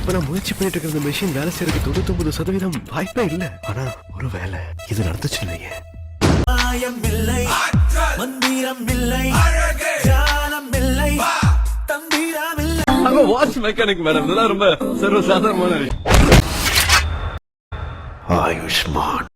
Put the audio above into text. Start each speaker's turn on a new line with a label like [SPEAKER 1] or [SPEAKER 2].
[SPEAKER 1] இப்ப நான் முயற்சி பண்ணிட்டு இருக்கிற இந்த மெஷின் வேலை செய்யறதுக்கு 99% வாய்ப்பே இல்ல. ஆனா ஒரு வேலை இது நடந்துச்சுன்னு வைங்க.
[SPEAKER 2] வாட்ச் மெக்கானிக் மேடம், இதெல்லாம் ரொம்ப சர்வசாதாரணமான
[SPEAKER 1] ஆயுஷ்மான்.